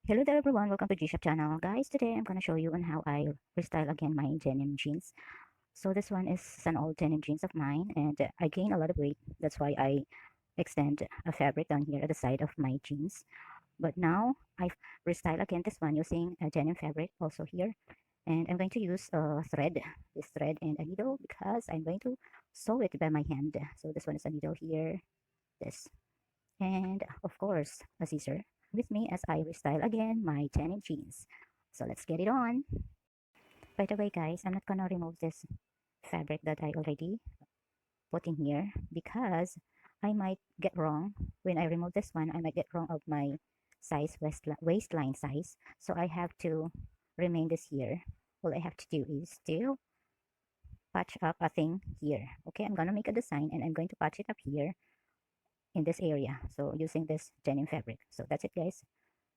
Hello there everyone, welcome to G-Shop channel. Guys, today I'm gonna show you on how I restyle again my denim jeans. So this one is an old denim jeans of mine and I gained a lot of weight. That's why I extend a fabric down here at the side of my jeans. But now I've restyled again this one using a denim fabric also here. And I'm going to use a thread, this thread and a needle because I'm going to sew it by my hand. So this one is a needle here, this. And of course, a scissor with me as I restyle again my denim jeans. So let's get it on. By the way, guys, I'm not gonna remove this fabric that I already put in here because I might get wrong. When I remove this one, I might get wrong of my size, waistline size. So I have to remain this here. All I have to do is to patch up a thing here. Okay, I'm gonna make a design and I'm going to patch it up here in this area. So using this denim fabric. So that's it, guys.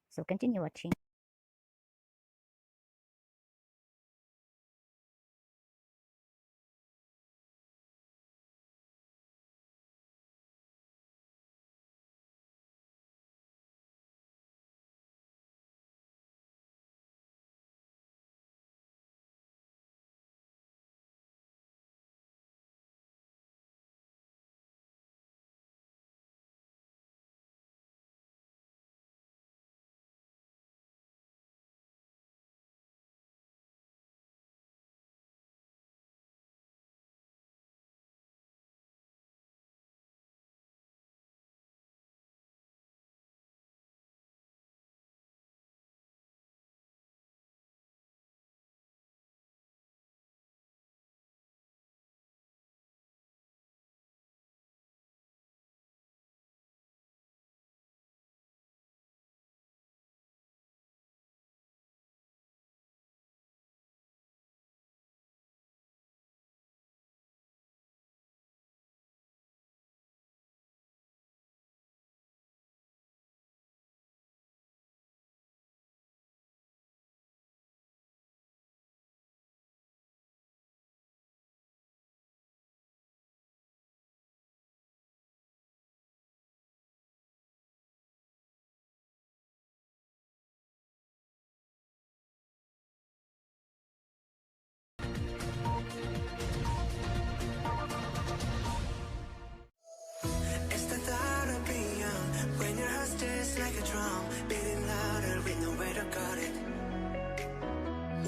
So continue watching. It's the thought of being young when your heart stays like a drum, beating louder with nowhere to guard it.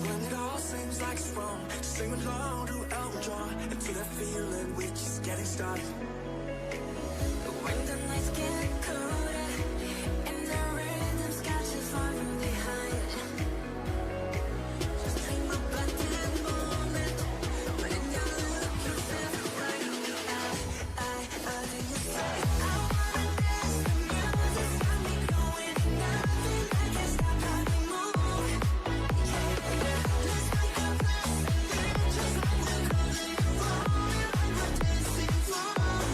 When it all seems like it's wrong, sing along to Elton John and feel that feeling we're just getting started. When the nights get colder and the rhythm's got you falling behind, just dream about that moment when you look yourself right in the eye. Then you say, I wanna dance, the music's got me going, nothing I can stop how we move. Yeah, let's make a blast and then just let the closer you roll, like we're dancing floor.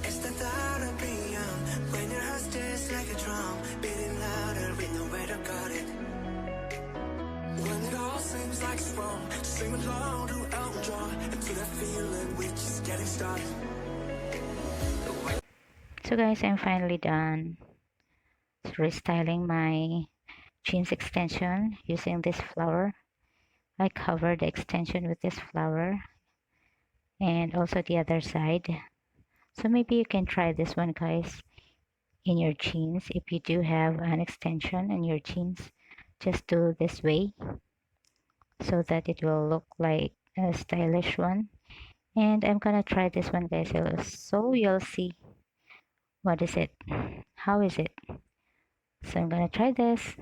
It's the thought of being young when your heart stays like a drum, beating louder with nowhere to guard it. When it all seems like it's wrong, sing along to Elton John and to that feeling we're just getting started. So guys, I'm finally done restyling my jeans extension using this flower. I covered the extension with this flower and also the other side. So maybe you can try this one, guys, in your jeans. If you do have an extension in your jeans, just do this way so that it will look like a stylish one. And I'm gonna try this one, guys, so you'll see what is it, how is it. So I'm gonna try this.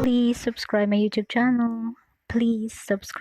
Please subscribe my YouTube channel. Please subscribe.